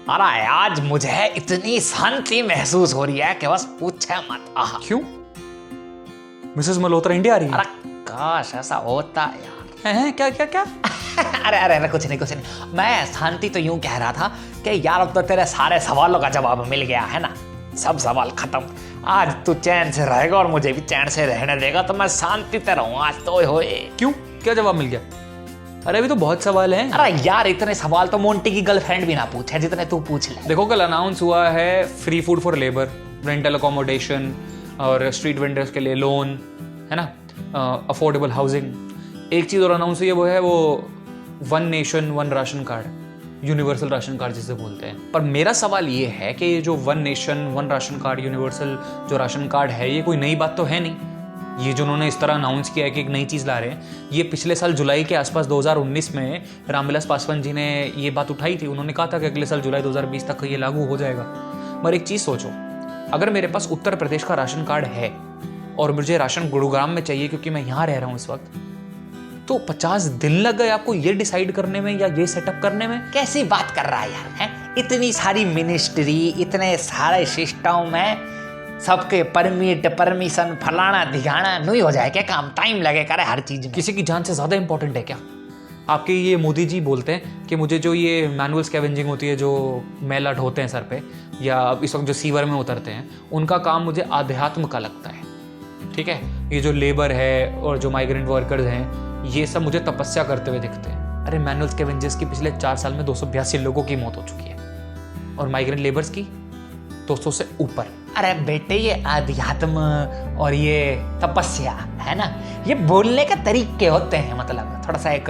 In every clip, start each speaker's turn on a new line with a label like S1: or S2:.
S1: अरे आज मुझे इतनी शांति महसूस हो रही है कि बस पूछे मत। आहा।
S2: क्यों? मिसेस मल्होत्रा इंडिया आ रही है?
S1: अरे काश ऐसा होता यार।
S2: हैं क्या क्या क्या?
S1: अरे अरे अरे कुछ नहीं। मैं शांति तो यूं कह रहा था कि यार अब तो तेरे सारे सवालों का जवाब मिल गया है ना, सब सवाल खत्म। आज तू चैन से रहेगा और मुझे भी चैन से रहने देगा तो मैं शांति से रहूँ आज तो। होए
S2: क्यों? क्या जवाब मिल गया? अरे अभी तो बहुत सवाल हैं।
S1: अरे यार इतने सवाल तो मोंटी की गर्लफ्रेंड भी ना पूछे जितने तू पूछ ले।
S2: देखो कल अनाउंस हुआ है free food for labour, rental accommodation और स्ट्रीट वेंडर्स के लिए लोन, है ना, अफोर्डेबल हाउसिंग। एक चीज़ और अनाउंस हुई है, वो है वो one nation one ration card, universal ration card जिसे बोलते हैं। पर मेरा सवाल ये है कि ये जो one nation one ration card, universal जो राशन कार्ड है, ये कोई नई बात तो है नहीं। ये जो उन्होंने इस तरह अनाउंस किया है कि एक नई चीज़ ला रहे हैं, ये पिछले साल जुलाई के आसपास 2019 में रामविलास पासवान जी ने ये बात उठाई थी। उन्होंने कहा था कि अगले साल जुलाई 2020 तक ये लागू हो जाएगा। मगर एक चीज़ सोचो, अगर मेरे पास उत्तर प्रदेश का राशन कार्ड है और मुझे राशन गुरुग्राम में चाहिए क्योंकि मैं यहाँ रह रहा हूँ इस वक्त, तो 50 दिन लग गए आपको ये डिसाइड करने में या ये सेटअप करने में।
S1: कैसी बात कर रहा है यार, हैं? इतनी सारी मिनिस्ट्री, इतने सारे सिस्टम में सबके परमिट परमिशन फलाना धिगाना नहीं हो जाए क्या काम? टाइम लगेगा हर चीज में।
S2: किसी की जान से ज़्यादा इंपॉर्टेंट है क्या? आपके ये मोदी जी बोलते हैं कि मुझे जो ये मैनुअल स्कैवेंजिंग होती है, जो मैल ढोते हैं सर पे या इस वक्त जो सीवर में उतरते हैं, उनका काम मुझे आध्यात्म का लगता है। ठीक है, ये जो लेबर है और जो माइग्रेंट वर्कर्स हैं, ये सब मुझे तपस्या करते हुए दिखते हैं। अरे मैनुअल स्कैवेंजर्स की पिछले 4 साल में 282 लोगों की मौत हो चुकी है और माइग्रेंट लेबर्स की 200 से ऊपर।
S1: अरे बेटे ये आध्यात्म और ये तपस्या है ना, ये बोलने के तरीके होते हैं, मतलब थोड़ा सा एक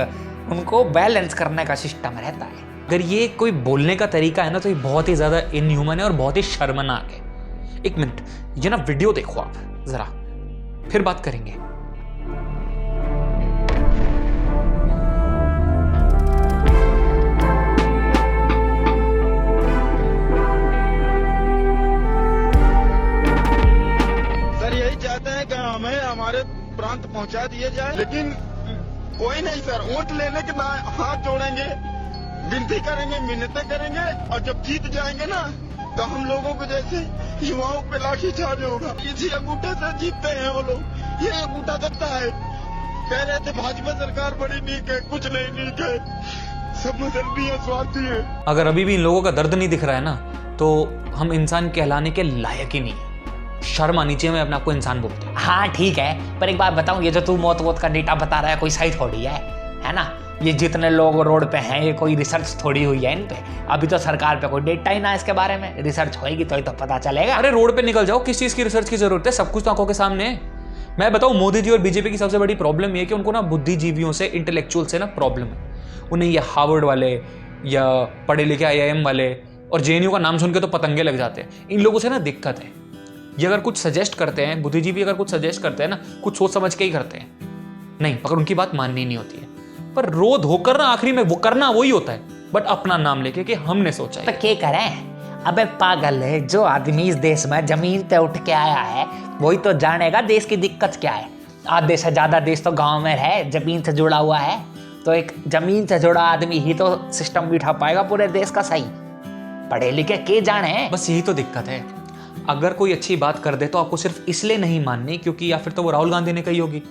S1: उनको बैलेंस करने का सिस्टम रहता है।
S2: अगर ये कोई बोलने का तरीका है ना, तो ये बहुत ही ज़्यादा इनह्यूमन है और बहुत ही शर्मनाक है। एक मिनट, ये ना वीडियो देखो आप ज़रा, फिर बात करेंगे।
S3: हमें हमारे प्रांत पहुंचा दिए जाए, लेकिन कोई नहीं सर। वोट लेने के बाद हाथ जोड़ेंगे, विनती करेंगे, मिन्नतें करेंगे और जब जीत जाएंगे ना तो हम लोगों को जैसे युवाओं पे लाठीचार्ज होगा। इसी अंगूठे से जीतते हैं वो लोग, ये अंगूठा देता है। कह रहे थे भाजपा सरकार बड़ी नीक है, कुछ नहीं नीक है, सब मुसलमान है, स्वार्थी है।
S2: अगर अभी भी इन लोगों का दर्द नहीं दिख रहा है ना, तो हम इंसान कहलाने के लायक ही नहीं है। शर्म आनी चाहिए, मैं अपने आप को इंसान बोलता हूँ।
S1: हाँ ठीक है, पर एक बात बताऊं, ये जो तू मौत का डेटा बता रहा है कोई सही थोड़ी है ना? ये जितने लोग रोड पे हैं, ये कोई रिसर्च थोड़ी हुई है इन पे। अभी तो सरकार पे कोई डेटा ही ना इसके बारे में। रिसर्च होएगी तो ही तो पता चलेगा।
S2: अरे रोड पे निकल जाओ, किस चीज़ की रिसर्च की जरूरत है? सब कुछ तो आंखों के सामने है। मैं बताऊं, मोदी जी और बीजेपी की सबसे बड़ी प्रॉब्लम ये है कि उनको ना बुद्धिजीवियों से, इंटेलेक्चुअल से ना प्रॉब्लम है। उन्हें ये हार्वर्ड वाले या पढ़े लिखे IIM वाले और JNU का नाम सुन के तो पतंगे लग जाते हैं। इन लोगों से ना दिक्कत है। ये अगर कुछ सजेस्ट करते हैं, बुद्धिजीवी अगर कुछ सजेस्ट करते हैं ना, कुछ सोच समझ के ही करते हैं, नहीं मगर उनकी बात माननी नहीं होती है। पर रो धोकर ना आखिरी में वो करना वही होता है, बट अपना नाम लेके कि हमने सोचा है।
S1: तो क्या करें? अबे पागल है, जो आदमी इस देश में जमीन पे उठ के आया है वही तो जानेगा देश की दिक्कत क्या है। आधे से ज्यादा देश तो गाँव में है, जमीन से जुड़ा हुआ है, तो एक जमीन से जुड़ा आदमी ही तो सिस्टम बिठा पाएगा पूरे देश का सही। पढ़े लिखे के जाने,
S2: बस यही तो दिक्कत है। अगर कोई अच्छी बात कर दे तो आपको सिर्फ इसलिए नहीं माननी क्योंकि या फिर तो वो राहुल गांधी ने कही होगी,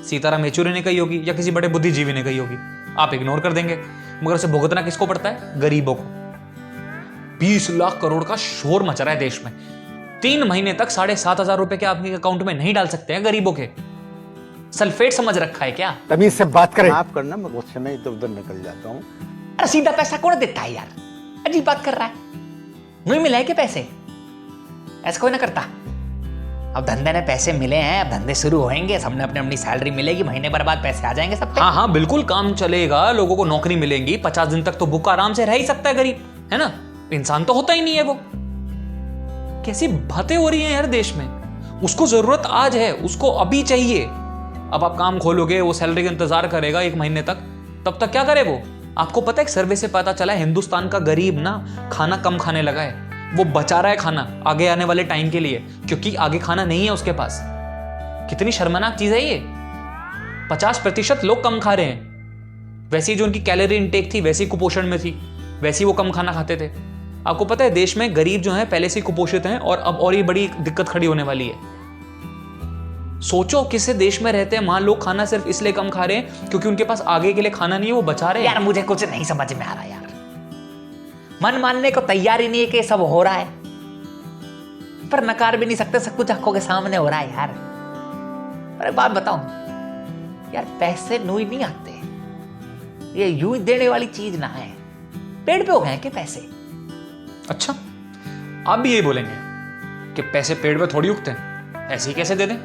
S2: सीताराम येचुरी ने कही होगी या किसी बड़े बुद्धिजीवी ने कही होगी, आप इग्नोर कर देंगे। मगर उसे भुगतना किसको पड़ता है? गरीबों को। 20 लाख करोड़ का शोर मच रहा है देश में। 3 महीने तक 7,500 रुपए के आपके अकाउंट में नहीं डाल सकते हैं गरीबों के। सल्फेट समझ रखा है क्या?
S4: तमीज से बात करें।
S5: माफ करना, मैं गुस्से में इधर उधर निकल जाता हूँ।
S1: अरे सीधा पैसा कौन देता है यार? अजीब बात कर रहा है। नहीं मिला है क्या पैसे? ऐसा कोई ना करता। अब धंधे ने पैसे मिले हैं, अब धंधे शुरू होंगे, सबने अपनी अपनी सैलरी मिलेगी, महीने भर बाद पैसे आ जाएंगे सब पे।
S2: हाँ हाँ बिल्कुल, काम चलेगा, लोगों को नौकरी मिलेंगी। 50 दिन तक तो भूखा आराम से रह ही सकता है गरीब, है ना? इंसान तो होता ही नहीं है वो। कैसी बातें हो रही हैं यार देश में। उसको जरूरत आज है, उसको अभी चाहिए। अब आप काम खोलोगे, वो सैलरी का इंतजार करेगा 1 महीने तक, तब तक क्या करे वो? आपको पता है एक सर्वे से पता चला है हिंदुस्तान का गरीब ना खाना कम खाने लगा है। वो बचा रहा है खाना आगे आने वाले टाइम के लिए, क्योंकि आगे खाना नहीं है उसके पास। कितनी शर्मनाक चीज है ये। 50% लोग कम खा रहे हैं। वैसी जो उनकी कैलोरी इनटेक थी वैसी कुपोषण में थी, वैसी वो कम खाना खाते थे। आपको पता है देश में गरीब जो हैं पहले से ही कुपोषित हैं और अब और ये बड़ी दिक्कत खड़ी होने वाली है। सोचो किसी देश में रहते हैं, वहां लोग खाना सिर्फ इसलिए कम खा रहे हैं क्योंकि उनके पास आगे के लिए खाना नहीं है, वो बचा रहे हैं।
S1: यार मुझे कुछ नहीं समझ में आ रहा यार, मन मानने को तैयार ही नहीं है कि सब हो रहा है, पर नकार भी नहीं सकते, सब कुछ आंखों के सामने हो रहा है यार। पर एक बात बताऊं यार, पैसे नू ही नहीं आते, ये यूं ही देने वाली चीज ना है, पेड़ पे हो गए हैं कि पैसे।
S2: अच्छा, आप भी यही बोलेंगे कि पैसे पेड़ पे थोड़ी उगते हैं, ऐसे ही कैसे दे दें?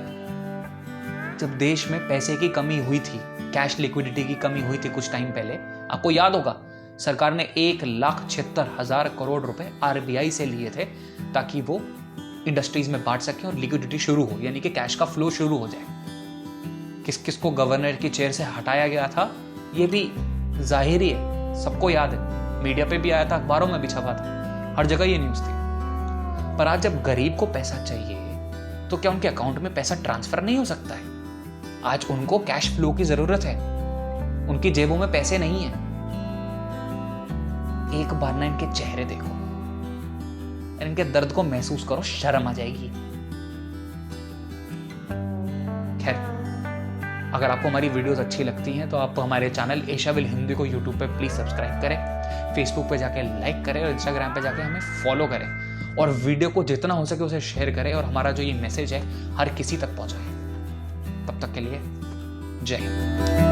S2: जब देश में पैसे की कमी हुई थी, कैश लिक्विडिटी की कमी हुई थी कुछ टाइम पहले, आपको याद होगा सरकार ने 1,76,000 करोड़ रुपए आरबीआई से लिए थे ताकि वो इंडस्ट्रीज में बांट सके और लिक्विडिटी शुरू हो, यानी कि कैश का फ्लो शुरू हो जाए। किस किस को गवर्नर की चेयर से हटाया गया था ये भी जाहिर ही है, सबको याद है, मीडिया पे भी आया था, अखबारों में भी छपा था, हर जगह ये न्यूज थी। पर आज जब गरीब को पैसा चाहिए तो क्या उनके अकाउंट में पैसा ट्रांसफर नहीं हो सकता है? आज उनको कैश फ्लो की जरूरत है, उनकी जेबों में पैसे नहीं है। एक बार ना इनके चेहरे देखो, इनके दर्द को महसूस करो, शर्म आ जाएगी। खैर, अगर आपको हमारी वीडियोस अच्छी लगती हैं तो आप हमारे चैनल एशियाविल हिंदी को यूट्यूब पे प्लीज सब्सक्राइब करें, फेसबुक पे जाके लाइक करें और इंस्टाग्राम पे जाके हमें फॉलो करें और वीडियो को जितना हो सके उसे शेयर करें और हमारा जो ये मैसेज है हर किसी तक पहुंचाएं। तब तक के लिए जय हिंद।